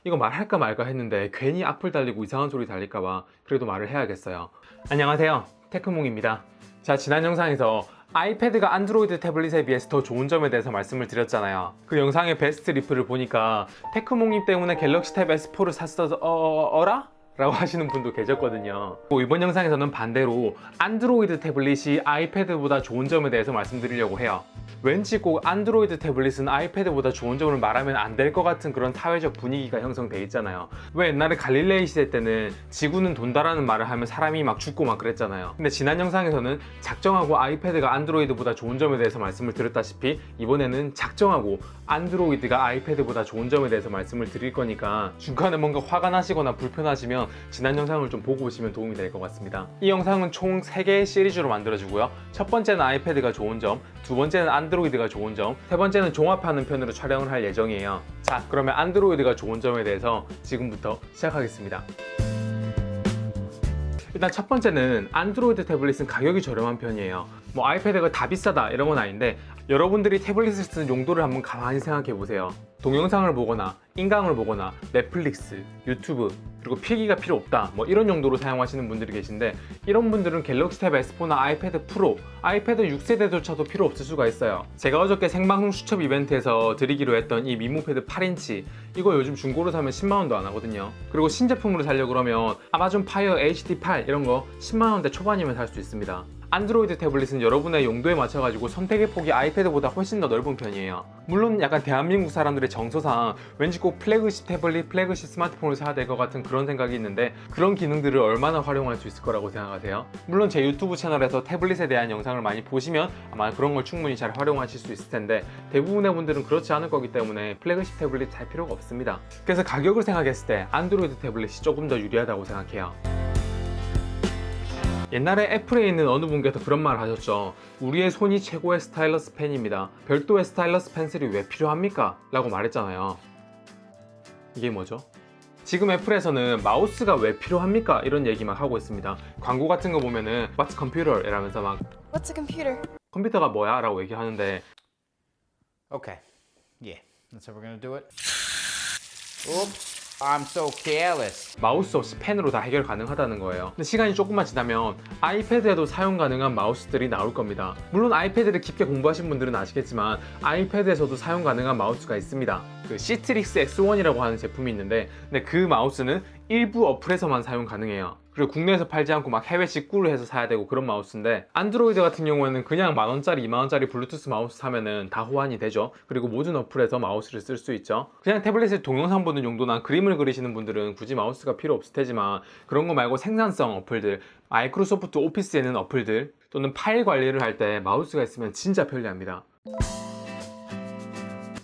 이거 말할까 말까 했는데 괜히 악플 달리고 이상한 소리 달릴까봐 그래도 말을 해야겠어요. 안녕하세요, 테크몽입니다. 자, 지난 영상에서 아이패드가 안드로이드 태블릿에 비해서 더 좋은 점에 대해서 말씀을 드렸잖아요. 그 영상의 베스트 리플을 보니까 테크몽님 때문에 갤럭시 탭 S4를 샀어 어라? 라고 하시는 분도 계셨거든요. 이번 영상에서는 반대로 안드로이드 태블릿이 아이패드보다 좋은 점에 대해서 말씀드리려고 해요. 왠지 꼭 안드로이드 태블릿은 아이패드보다 좋은 점을 말하면 안 될 것 같은 그런 사회적 분위기가 형성돼 있잖아요. 왜 옛날에 갈릴레이 시대 때는 지구는 돈다라는 말을 하면 사람이 막 죽고 막 그랬잖아요. 근데 지난 영상에서는 작정하고 아이패드가 안드로이드보다 좋은 점에 대해서 말씀을 드렸다시피 이번에는 작정하고 안드로이드가 아이패드보다 좋은 점에 대해서 말씀을 드릴 거니까 중간에 뭔가 화가 나시거나 불편하시면 지난 영상을 좀 보고 오시면 도움이 될 것 같습니다. 이 영상은 총 3개의 시리즈로 만들어주고요. 첫 번째는 아이패드가 좋은 점, 두 번째는 안드로이드가 좋은 점, 세 번째는 종합하는 편으로 촬영을 할 예정이에요. 자, 그러면 안드로이드가 좋은 점에 대해서 지금부터 시작하겠습니다. 일단 첫 번째는 안드로이드 태블릿은 가격이 저렴한 편이에요. 뭐 아이패드가 다 비싸다 이런 건 아닌데 여러분들이 태블릿을 쓰는 용도를 한번 가만히 생각해 보세요. 동영상을 보거나 인강을 보거나 넷플릭스, 유튜브, 그리고 필기가 필요 없다 뭐 이런 용도로 사용하시는 분들이 계신데 이런 분들은 갤럭시 탭 S4나 아이패드 프로, 아이패드 6세대조차도 필요 없을 수가 있어요. 제가 어저께 생방송 추첨 이벤트에서 드리기로 했던 이 미모패드 8인치 이거 요즘 중고로 사면 10만원도 안 하거든요. 그리고 신제품으로 살려고 그러면 아마존 파이어 HD8 이런 거 10만원대 초반이면 살 수 있습니다. 안드로이드 태블릿은 여러분의 용도에 맞춰가지고 선택의 폭이 아이패드보다 훨씬 더 넓은 편이에요. 물론 약간 대한민국 사람들의 정서상 왠지 꼭 플래그십 태블릿, 플래그십 스마트폰을 사야 될 것 같은 그런 생각이 있는데 그런 기능들을 얼마나 활용할 수 있을 거라고 생각하세요? 물론 제 유튜브 채널에서 태블릿에 대한 영상을 많이 보시면 아마 그런 걸 충분히 잘 활용하실 수 있을 텐데 대부분의 분들은 그렇지 않을 거기 때문에 플래그십 태블릿 살 필요가 없습니다. 그래서 가격을 생각했을 때 안드로이드 태블릿이 조금 더 유리하다고 생각해요. 옛날에 애플에 있는 어느 분께서 그런 말을 하셨죠. 우리의 손이 최고의 스타일러스 펜입니다. 별도의 스타일러스 펜슬이 왜 필요합니까? 라고 말했잖아요. 이게 뭐죠? 지금 애플에서는 마우스가 왜 필요합니까? 이런 얘기 막 하고 있습니다. 광고 같은 거 보면은 What's computer? 이러면서 막 What's a computer? 컴퓨터가 뭐야? 라고 얘기하는데 Okay. Yeah. That's how we're gonna do it. Oops. I'm so careless. 마우스 없이 펜으로 다 해결 가능하다는 거예요. 근데 시간이 조금만 지나면 아이패드에도 사용 가능한 마우스들이 나올 겁니다. 물론 아이패드를 깊게 공부하신 분들은 아시겠지만 아이패드에서도 사용 가능한 마우스가 있습니다. 그 시트릭스 X1이라고 하는 제품이 있는데 근데 그 마우스는 일부 어플에서만 사용 가능해요. 그리고 국내에서 팔지 않고 막 해외 직구를 해서 사야 되고 그런 마우스인데 안드로이드 같은 경우에는 그냥 10,000원짜리, 20,000원짜리 블루투스 마우스 사면은 다 호환이 되죠. 그리고 모든 어플에서 마우스를 쓸 수 있죠. 그냥 태블릿에 동영상 보는 용도나 그림을 그리시는 분들은 굳이 마우스가 필요 없을 테지만 그런 거 말고 생산성 어플들, 마이크로소프트 오피스에 있는 어플들 또는 파일 관리를 할 때 마우스가 있으면 진짜 편리합니다.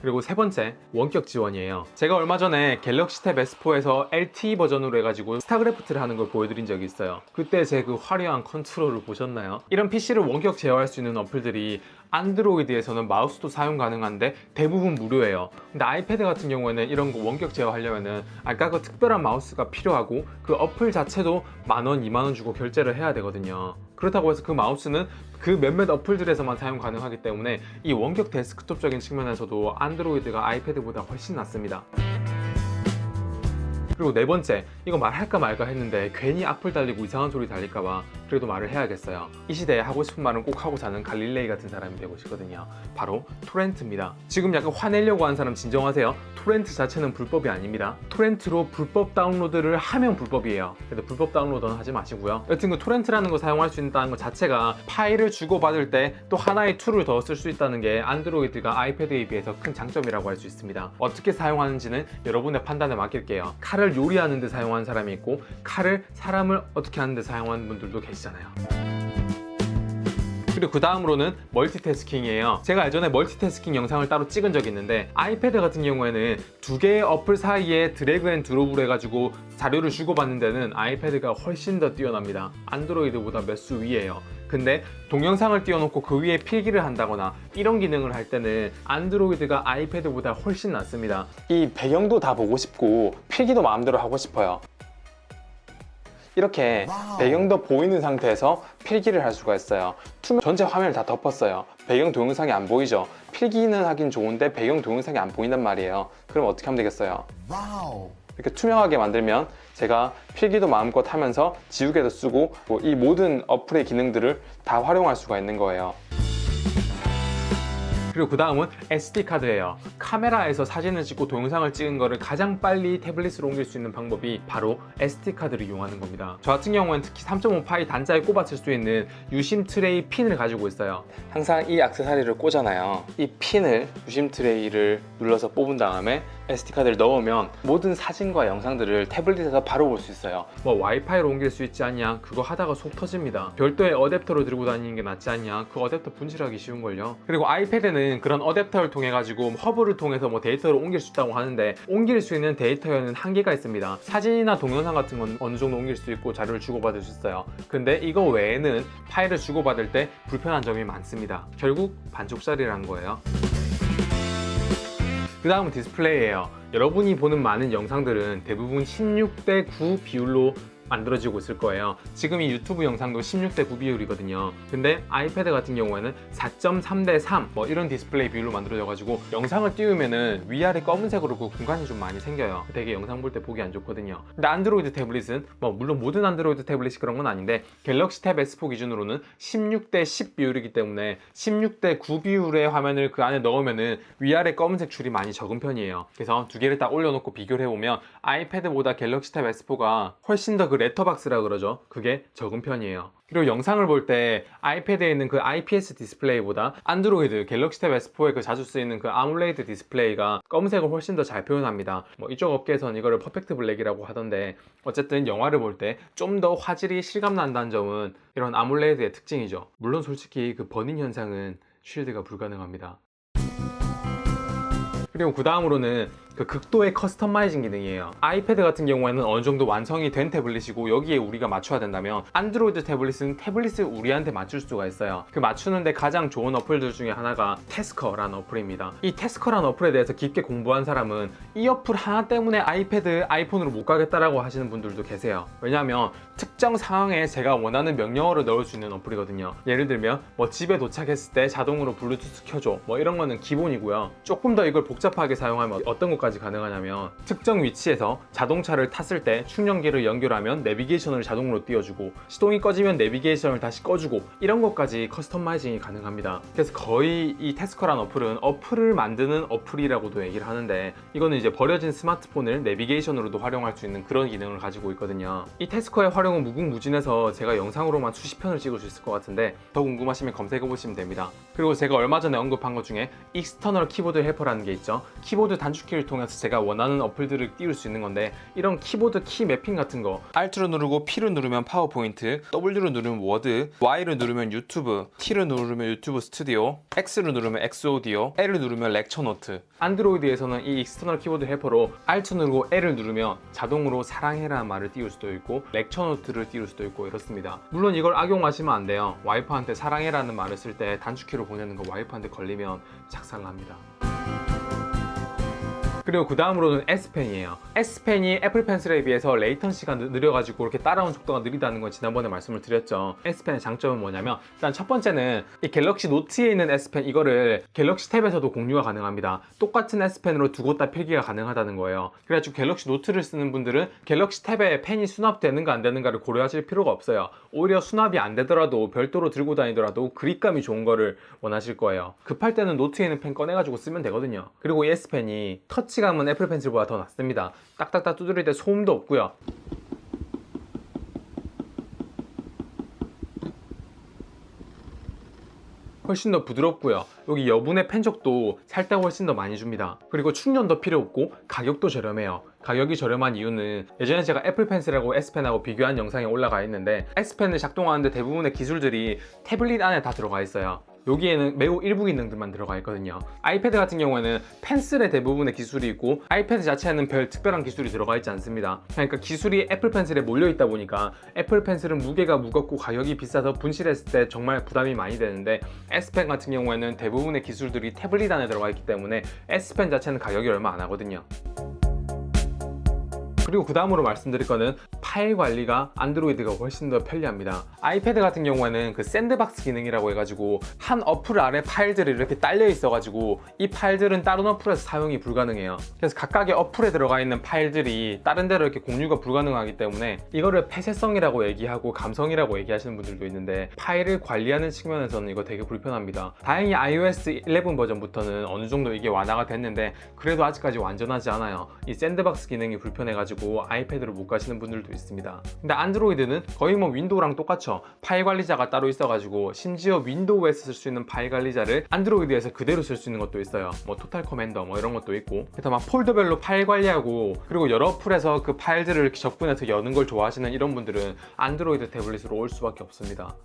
그리고 세 번째, 원격 지원이에요. 제가 얼마 전에 갤럭시 탭 S4에서 LTE 버전으로 해가지고 스타크래프트를 하는 걸 보여드린 적이 있어요. 그때 제 그 화려한 컨트롤을 보셨나요? 이런 PC를 원격 제어할 수 있는 어플들이 안드로이드에서는 마우스도 사용 가능한데 대부분 무료예요. 근데 아이패드 같은 경우에는 이런 거 원격 제어하려면은 아까 그 특별한 마우스가 필요하고 그 어플 자체도 10,000원, 20,000원 주고 결제를 해야 되거든요. 그렇다고 해서 그 마우스는 그 몇몇 어플들에서만 사용 가능하기 때문에 이 원격 데스크톱적인 측면에서도 안드로이드가 아이패드보다 훨씬 낫습니다. 그리고 네 번째, 이거 말할까 말까 했는데 괜히 악플 달리고 이상한 소리 달릴까봐 그래도 말을 해야겠어요. 이 시대에 하고 싶은 말은 꼭 하고 사는 갈릴레이 같은 사람이 되고 싶거든요. 바로 토렌트입니다. 지금 약간 화내려고 하는 사람 진정하세요. 토렌트 자체는 불법이 아닙니다. 토렌트로 불법 다운로드를 하면 불법이에요. 그래도 불법 다운로드는 하지 마시고요. 여튼 그 토렌트라는 거 사용할 수 있다는 것 자체가 파일을 주고받을 때 또 하나의 툴을 더 쓸 수 있다는 게 안드로이드가 아이패드에 비해서 큰 장점이라고 할 수 있습니다. 어떻게 사용하는지는 여러분의 판단에 맡길게요. 칼을 요리하는 데 사용하는 사람이 있고 칼을 사람을 어떻게 하는 데 사용하는 분들도 계시잖아요. 그리고 그 다음으로는 멀티태스킹이에요. 제가 예전에 멀티태스킹 영상을 따로 찍은 적이 있는데 아이패드 같은 경우에는 두 개의 어플 사이에 드래그 앤 드롭으로 해가지고 자료를 주고받는 데는 아이패드가 훨씬 더 뛰어납니다. 안드로이드보다 몇 수 위에요. 근데 동영상을 띄워놓고 그 위에 필기를 한다거나 이런 기능을 할 때는 안드로이드가 아이패드보다 훨씬 낫습니다. 이 배경도 다 보고 싶고 필기도 마음대로 하고 싶어요. 이렇게 배경도 보이는 상태에서 필기를 할 수가 있어요. 전체 화면을 다 덮었어요. 배경 동영상이 안 보이죠? 필기는 하긴 좋은데 배경 동영상이 안 보인단 말이에요. 그럼 어떻게 하면 되겠어요? 이렇게 투명하게 만들면 제가 필기도 마음껏 하면서 지우개도 쓰고 이 모든 어플의 기능들을 다 활용할 수가 있는 거예요. 그리고 그 다음은 SD카드예요. 카메라에서 사진을 찍고 동영상을 찍은 거를 가장 빨리 태블릿으로 옮길 수 있는 방법이 바로 SD카드를 이용하는 겁니다. 저 같은 경우는 특히 3.5파이 단자에 꼽아쓸 수 있는 유심 트레이 핀을 가지고 있어요. 항상 이 액세서리를 꽂잖아요. 이 핀을 유심 트레이를 눌러서 뽑은 다음에 SD카드를 넣으면 모든 사진과 영상들을 태블릿에서 바로 볼 수 있어요. 뭐 와이파이로 옮길 수 있지 않냐? 그거 하다가 속 터집니다. 별도의 어댑터로 들고 다니는 게 낫지 않냐? 그 어댑터 분실하기 쉬운걸요. 그리고 아이패드는 그런 어댑터를 통해 가지고 허브를 통해서 뭐 데이터를 옮길 수 있다고 하는데 옮길 수 있는 데이터에는 한계가 있습니다. 사진이나 동영상 같은 건 어느 정도 옮길 수 있고 자료를 주고받을 수 있어요. 근데 이거 외에는 파일을 주고받을 때 불편한 점이 많습니다. 결국 반쪽짜리라는 거예요. 그 다음은 디스플레이예요. 여러분이 보는 많은 영상들은 대부분 16:9 비율로 만들어지고 있을 거예요. 지금 이 유튜브 영상도 16:9 비율이거든요. 근데 아이패드 같은 경우에는 4.3:3 뭐 이런 디스플레이 비율로 만들어져 가지고 영상을 띄우면은 위아래 검은색으로 그 공간이 좀 많이 생겨요. 되게 영상 볼 때 보기 안 좋거든요. 근데 안드로이드 태블릿은 뭐 물론 모든 안드로이드 태블릿이 그런 건 아닌데 갤럭시 탭 S4 기준으로는 16:10 비율이기 때문에 16:9 비율의 화면을 그 안에 넣으면은 위아래 검은색 줄이 많이 적은 편이에요. 그래서 두 개를 딱 올려놓고 비교를 해보면 아이패드보다 갤럭시 탭 S4가 훨씬 더 그 레터박스라 그러죠. 그게 적은 편이에요. 그리고 영상을 볼 때 아이패드에 있는 그 IPS 디스플레이보다 안드로이드 갤럭시 탭 S4에 그 자주 쓰이는 그 아몰레이드 디스플레이가 검은색을 훨씬 더 잘 표현합니다. 뭐 이쪽 업계에서는 이거를 퍼펙트 블랙이라고 하던데 어쨌든 영화를 볼 때 좀 더 화질이 실감난다는 점은 이런 아몰레이드의 특징이죠. 물론 솔직히 그 버닝 현상은 쉴드가 불가능합니다. 그리고 그 다음으로는 그 극도의 커스터마이징 기능이에요. 아이패드 같은 경우에는 어느 정도 완성이 된 태블릿이고 여기에 우리가 맞춰야 된다면 안드로이드 태블릿은 태블릿을 우리한테 맞출 수가 있어요. 그 맞추는데 가장 좋은 어플들 중에 하나가 태스커라는 어플입니다. 이 태스커라는 어플에 대해서 깊게 공부한 사람은 이 어플 하나 때문에 아이패드, 아이폰으로 못 가겠다라고 하시는 분들도 계세요. 왜냐하면 특정 상황에 제가 원하는 명령어를 넣을 수 있는 어플이거든요. 예를 들면 뭐 집에 도착했을 때 자동으로 블루투스 켜줘 뭐 이런 거는 기본이고요. 조금 더 이걸 복잡하게 사용하면 어떤 것까지 가능하냐면 특정 위치에서 자동차를 탔을 때 충전기를 연결하면 내비게이션을 자동으로 띄워주고 시동이 꺼지면 내비게이션을 다시 꺼주고 이런 것까지 커스터마이징이 가능합니다. 그래서 거의 이 태스커란 어플은 어플을 만드는 어플이라고도 얘기를 하는데 이거는 이제 버려진 스마트폰을 내비게이션으로도 활용할 수 있는 그런 기능을 가지고 있거든요. 이 태스커의 활용은 무궁무진해서 제가 영상으로만 수십 편을 찍을 수 있을 것 같은데 더 궁금하시면 검색해 보시면 됩니다. 그리고 제가 얼마 전에 언급한 것 중에 익스터널 키보드 헬퍼라는 게 있죠. 키보드 단축키를 통해서 제가 원하는 어플들을 띄울 수 있는 건데 이런 키보드 키 매핑 같은 거 Alt로 누르고 P를 누르면 파워포인트, W로 누르면 워드, Y를 누르면 유튜브, T를 누르면 유튜브 스튜디오, X를 누르면 엑스오디오, L을 누르면 렉처 노트. 안드로이드에서는 이 익스터널 키보드 헬퍼로 Alt 누르고 L을 누르면 자동으로 사랑해라는 말을 띄울 수도 있고 렉처 노트를 띄울 수도 있고 이렇습니다. 물론 이걸 악용하시면 안 돼요. 와이프한테 사랑해라는 말을 쓸 때 단축키로 보내는 거 와이프한테 걸리면 작살납니다. 그리고 그 다음으로는 S펜이에요. S펜이 애플 펜슬에 비해서 레이턴시가 느려가지고 이렇게 따라오는 속도가 느리다는 건 지난번에 말씀을 드렸죠. S펜의 장점은 뭐냐면 일단 첫 번째는 이 갤럭시 노트에 있는 S펜 이거를 갤럭시 탭에서도 공유가 가능합니다. 똑같은 S펜으로 두 곳 다 필기가 가능하다는 거예요. 그래가지고 갤럭시 노트를 쓰는 분들은 갤럭시 탭에 펜이 수납되는가 안 되는가를 고려하실 필요가 없어요. 오히려 수납이 안 되더라도 별도로 들고 다니더라도 그립감이 좋은 거를 원하실 거예요. 급할 때는 노트에 있는 펜 꺼내가지고 쓰면 되거든요. 그리고 이 S펜이 터치감은 애플 펜슬보다 더 낫습니다. 딱딱딱 두드릴 때 소음도 없고요. 훨씬 더 부드럽고요. 여기 여분의 펜적도 살 때 훨씬 더 많이 줍니다. 그리고 충전도 필요 없고 가격도 저렴해요. 가격이 저렴한 이유는 예전에 제가 애플 펜슬하고 S펜하고 비교한 영상이 올라가 있는데 S펜을 작동하는데 대부분의 기술들이 태블릿 안에 다 들어가 있어요. 여기에는 매우 일부 기능들만 들어가 있거든요. 아이패드 같은 경우에는 펜슬의 대부분의 기술이 있고 아이패드 자체에는 별 특별한 기술이 들어가 있지 않습니다. 그러니까 기술이 애플 펜슬에 몰려 있다 보니까 애플 펜슬은 무게가 무겁고 가격이 비싸서 분실했을 때 정말 부담이 많이 되는데 S펜 같은 경우에는 대부분의 기술들이 태블릿 안에 들어가 있기 때문에 S펜 자체는 가격이 얼마 안 하거든요. 그리고 그 다음으로 말씀드릴 거는 파일 관리가 안드로이드가 훨씬 더 편리합니다. 아이패드 같은 경우에는 그 샌드박스 기능이라고 해가지고 한 어플 아래 파일들이 이렇게 딸려 있어가지고 이 파일들은 다른 어플에서 사용이 불가능해요. 그래서 각각의 어플에 들어가 있는 파일들이 다른 데로 이렇게 공유가 불가능하기 때문에 이거를 폐쇄성이라고 얘기하고 감성이라고 얘기하시는 분들도 있는데 파일을 관리하는 측면에서는 이거 되게 불편합니다. 다행히 iOS 11 버전부터는 어느 정도 이게 완화가 됐는데 그래도 아직까지 완전하지 않아요. 이 샌드박스 기능이 불편해가지고 아이패드로 못 가시는 분들도 있습니다. 근데 안드로이드는 거의 뭐 윈도우랑 똑같죠. 파일 관리자가 따로 있어가지고 심지어 윈도우에서 쓸 수 있는 파일 관리자를 안드로이드에서 그대로 쓸 수 있는 것도 있어요. 뭐 토탈 커맨더 뭐 이런 것도 있고, 그래서 막 폴더별로 파일 관리하고 그리고 여러 어플에서 그 파일들을 이렇게 접근해서 여는 걸 좋아하시는 이런 분들은 안드로이드 태블릿으로 올 수밖에 없습니다.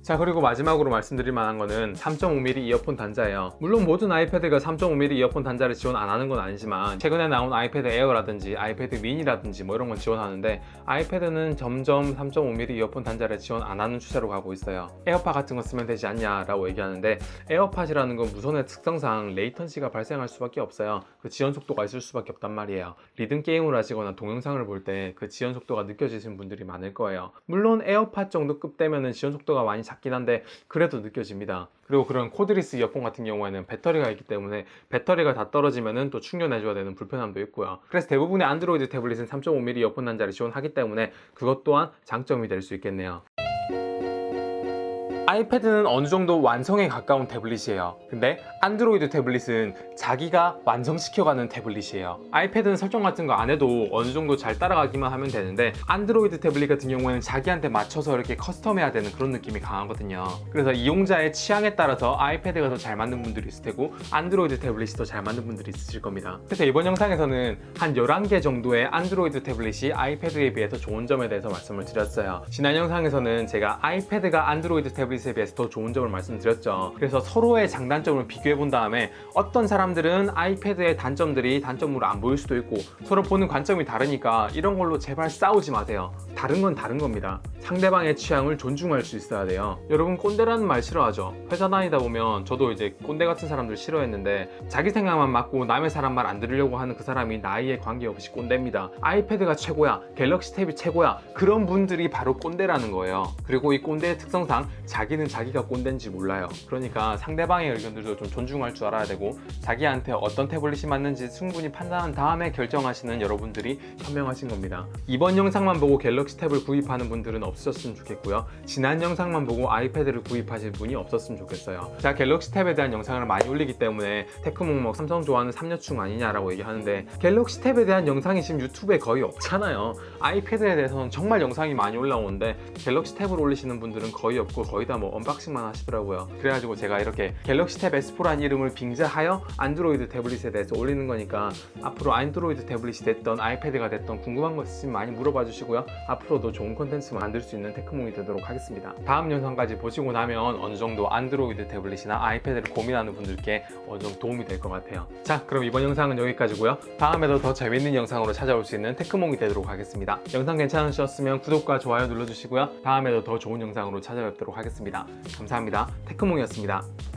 자, 그리고 마지막으로 말씀드릴 만한 거는 3.5mm 이어폰 단자예요. 물론 모든 아이패드가 3.5mm 이어폰 단자를 지원 안 하는 건 아니지만 최근에 나온 아이패드 에어라든지 아이패드 미니라든지 뭐 이런 건 지원하는데 아이패드는 점점 3.5mm 이어폰 단자를 지원 안 하는 추세로 가고 있어요. 에어팟 같은 거 쓰면 되지 않냐라고 얘기하는데 에어팟이라는 건 무선의 특성상 레이턴시가 발생할 수밖에 없어요. 그 지연 속도가 있을 수밖에 없단 말이에요. 리듬 게임을 하시거나 동영상을 볼 때 그 지연 속도가 느껴지시는 분들이 많을 거예요. 물론 에어팟 정도 급 되면은 지연 속도가 많이 작긴 한데 그래도 느껴집니다. 그리고 그런 코드리스 이어폰 같은 경우에는 배터리가 있기 때문에 배터리가 다 떨어지면은 또 충전해줘야 되는 불편함도 있고요. 그래서 대부분의 안드로이드 태블릿은 3.5mm 이어폰 단자를 지원하기 때문에 그것 또한 장점이 될 수 있겠네요. 아이패드는 어느 정도 완성에 가까운 태블릿이에요. 근데 안드로이드 태블릿은 자기가 완성시켜가는 태블릿이에요. 아이패드는 설정 같은 거 안 해도 어느 정도 잘 따라가기만 하면 되는데 안드로이드 태블릿 같은 경우에는 자기한테 맞춰서 이렇게 커스텀해야 되는 그런 느낌이 강하거든요. 그래서 이용자의 취향에 따라서 아이패드가 더 잘 맞는 분들이 있을 테고 안드로이드 태블릿이 더 잘 맞는 분들이 있으실 겁니다. 그래서 이번 영상에서는 한 11개 정도의 안드로이드 태블릿이 아이패드에 비해서 좋은 점에 대해서 말씀을 드렸어요. 지난 영상에서는 제가 아이패드가 안드로이드 태블릿에 비해서 더 좋은 점을 말씀드렸죠. 그래서 서로의 장단점을 비교해 본 다음에 어떤 사람들은 아이패드의 단점들이 단점으로 안 보일 수도 있고 서로 보는 관점이 다르니까 이런 걸로 제발 싸우지 마세요. 다른 건 다른 겁니다. 상대방의 취향을 존중할 수 있어야 돼요. 여러분 꼰대라는 말 싫어하죠? 회사 다니다 보면 저도 이제 꼰대 같은 사람들 싫어했는데 자기 생각만 맞고 남의 사람 말 안 들으려고 하는 그 사람이 나이에 관계없이 꼰대입니다. 아이패드가 최고야, 갤럭시 탭이 최고야, 그런 분들이 바로 꼰대라는 거예요. 그리고 이 꼰대의 특성상 자기는 자기가 꼰대인지 몰라요. 그러니까 상대방의 의견들도 좀 존중할 줄 알아야 되고 자기한테 어떤 태블릿이 맞는지 충분히 판단한 다음에 결정하시는 여러분들이 현명하신 겁니다. 이번 영상만 보고 갤럭시 탭을 구입하는 분들은 없으셨으면 좋겠고요. 지난 영상만 보고 아이패드를 구입하실 분이 없었으면 좋겠어요. 제가 갤럭시 탭에 대한 영상을 많이 올리기 때문에 테크몽 삼성 좋아하는 3녀충 아니냐라고 얘기하는데 갤럭시 탭에 대한 영상이 지금 유튜브에 거의 없잖아요. 아이패드에 대해서는 정말 영상이 많이 올라오는데 갤럭시 탭을 올리시는 분들은 거의 없고 거의 다 뭐 언박싱만 하시더라고요. 그래가지고 제가 이렇게 갤럭시 탭 S4라는 이름을 빙자하여 안드로이드 태블릿에 대해서 올리는 거니까 앞으로 안드로이드 태블릿이 됐던 아이패드가 됐던 궁금한 거 있으면 많이 물어봐 주시고요. 앞으로도 좋은 콘텐츠 만들 수 있는 테크몽이 되도록 하겠습니다. 다음 영상까지 보시고 나면 어느 정도 안드로이드 태블릿이나 아이패드를 고민하는 분들께 어느 정도 도움이 될 것 같아요. 자, 그럼 이번 영상은 여기까지고요. 다음에도 더 재밌는 영상으로 찾아올 수 있는 테크몽이 되도록 하겠습니다. 영상 괜찮으셨으면 구독과 좋아요 눌러주시고요. 다음에도 더 좋은 영상으로 찾아뵙도록 하겠습니다. 감사합니다. 테크몽이었습니다.